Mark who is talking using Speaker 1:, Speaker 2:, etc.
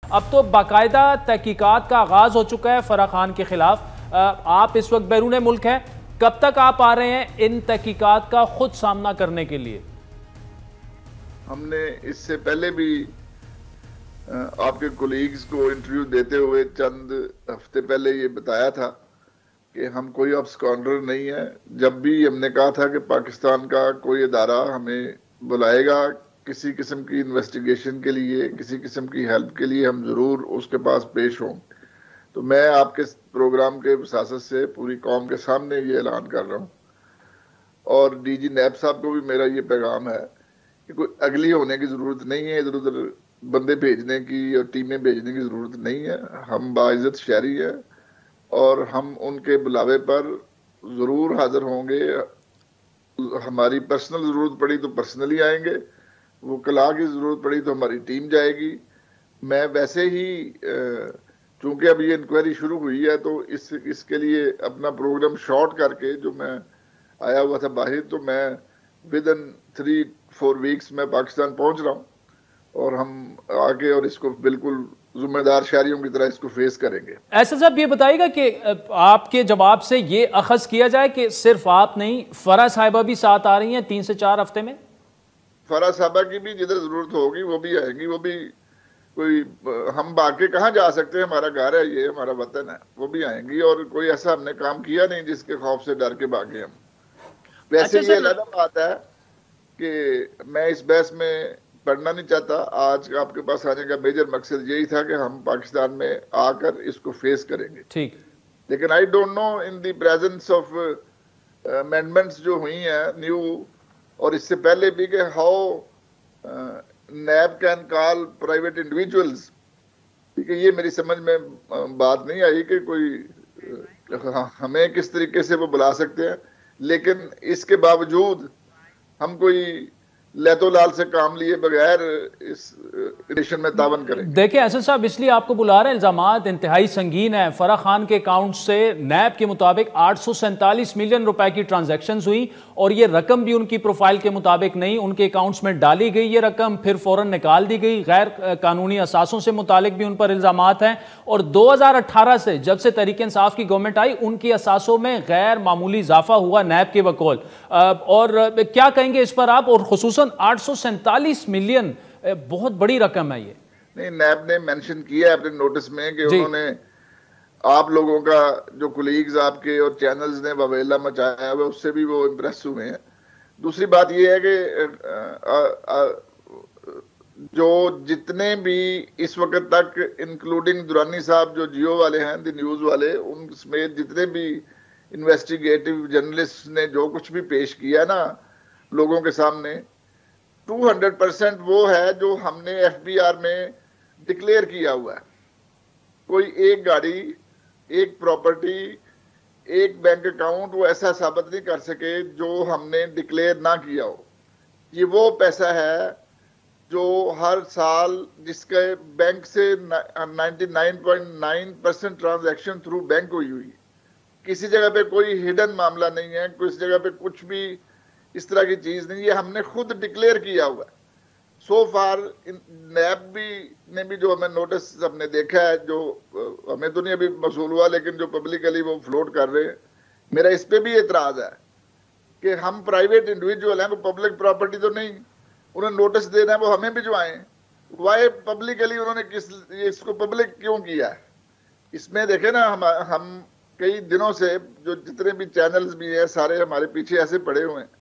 Speaker 1: अब तो बाकायदा तहकीकात का आगाज हो चुका है फराह खान के खिलाफ। आप इस वक्त बैरून मुल्क हैं, कब तक आप आ रहे हैं इन तहकीकात का खुद सामना करने के लिए?
Speaker 2: हमने इससे पहले भी आपके कोलीग्स को इंटरव्यू देते हुए चंद हफ्ते पहले ये बताया था कि हम कोई अब्सकॉन्डर नहीं है। जब भी हमने कहा था कि पाकिस्तान का कोई इदारा हमें बुलाएगा किसी किस्म की इन्वेस्टिगेशन के लिए, किसी किस्म की हेल्प के लिए, हम जरूर उसके पास पेश हों। तो मैं आपके प्रोग्राम के वसासत से पूरी कौम के सामने ये ऐलान कर रहा हूँ, और डीजी नैब साहब को भी मेरा ये पैगाम है कि कोई अगली होने की जरूरत नहीं है, इधर उधर बंदे भेजने की और टीमें भेजने की जरूरत नहीं है। हम बाइज्जत शहरी है और हम उनके बुलावे पर जरूर हाजिर होंगे। हमारी पर्सनल जरूरत पड़ी तो पर्सनली आएंगे, वो कला की जरूरत पड़ी तो हमारी टीम जाएगी। मैं वैसे ही चूंकि अब ये इंक्वायरी शुरू हुई है तो इसके लिए अपना प्रोग्राम शॉर्ट करके जो मैं आया हुआ था बाहर, तो मैं विद इन 3-4 वीक्स में पाकिस्तान पहुंच रहा हूं और हम आके और इसको बिल्कुल जिम्मेदार शहरियों की तरह इसको फेस करेंगे।
Speaker 1: ऐसा साहब ये बताइएगा कि आपके जवाब से ये अखज किया जाए कि सिर्फ आप नहीं, फराह साहिबा भी साथ आ रही हैं 3 से 4 हफ्ते में?
Speaker 2: फराह साहिबा की भी जिधर जरूरत होगी वो भी आएंगी। वो भी कोई, हम बाकी कहाँ जा सकते हैं, हमारा घर है, ये हमारा वतन है, वो भी आएंगी। और कोई ऐसा हमने काम किया नहीं जिसके खौफ से डर के भागे हम। वैसे ये अलग बात है कि मैं इस बहस में पढ़ना नहीं चाहता। आज आपके पास आने का मेजर मकसद यही था कि हम पाकिस्तान में आकर इसको फेस करेंगे।
Speaker 1: ठीक।
Speaker 2: लेकिन I don't know in the presence of amendments जो हुई हैं न्यू, और इससे पहले भी, कि how NAB can call private individuals, ठीक है, ये मेरी समझ में बात नहीं आई कि कोई हमें किस तरीके से वो बुला सकते हैं। लेकिन इसके बावजूद हम कोई लैतो लाल से काम लिए बगैर इस रिलेशन में तावन करेंगे।
Speaker 1: देखिए असद साहब, इसलिए आपको बुला रहे हैं, इल्जामात इंतहाई संगीन है। फराह खान के अकाउंट से नैब के मुताबिक 847 मिलियन रुपए की ट्रांजैक्शंस हुई, और ये रकम भी उनकी प्रोफाइल के मुताबिक नहीं, उनके अकाउंट्स में डाली गई ये रकम, फिर फौरन निकाल दी गई। गैर कानूनी असासों से मुतालिक भी उन पर इल्जामात हैं। और 2018 से जब से तहरीक इंसाफ की गवर्नमेंट आई, उनकी असासों में गैर मामूली इजाफा हुआ नैब के बकौल। और क्या कहेंगे इस पर आप? और खुसूसन 847 मिलियन बहुत बड़ी रकम है ये।
Speaker 2: नहीं, नैब ने मेंशन किया है अपने नोटिस में कि उन्होंने आप लोगों का, जो कोलीग्स आपके और चैनल्स ने ववेला मचाया हुआ, उससे भी वो इम्प्रेस हुए हैं। दूसरी बात ये है कि जो जितने भी इस वक्त तक, इंक्लूडिंग दुरानी साहब जो जियो वाले हैं, द न्यूज वाले, उन समेत जितने भी इन्वेस्टिगेटिव जर्नलिस्ट ने जो कुछ भी पेश किया ना लोगों के सामने, 200% वो है जो हमने एफबीआर में डिक्लेयर किया हुआ है। कोई एक गाड़ी, एक प्रॉपर्टी, एक बैंक अकाउंट वो ऐसा साबित नहीं कर सके जो हमने डिक्लेयर ना किया हो। ये वो पैसा है जो हर साल, जिसके बैंक से 99.9% ट्रांजैक्शन थ्रू बैंक हुई हुई। किसी जगह पे कोई हिडन मामला नहीं है, किसी जगह पे कुछ भी इस तरह की चीज नहीं, ये हमने खुद डिक्लेयर किया हुआ है। सो फार नैब ने भी जो हमें नोटिस हमने देखा है, जो हमें तो नहीं अभी मसूल हुआ, लेकिन जो पब्लिकली वो फ्लोट कर रहे हैं, मेरा इस पे भी एतराज है कि हम प्राइवेट इंडिविजुअल हैं, वो पब्लिक प्रॉपर्टी तो नहीं। उन्हें नोटिस देना है, वो हमें भिजवाएं। वाई पब्लिकली उन्होंने इसको पब्लिक क्यों किया है? इसमें देखे ना, हम कई दिनों से जो जितने भी चैनल्स भी हैं सारे हमारे पीछे ऐसे पड़े हुए हैं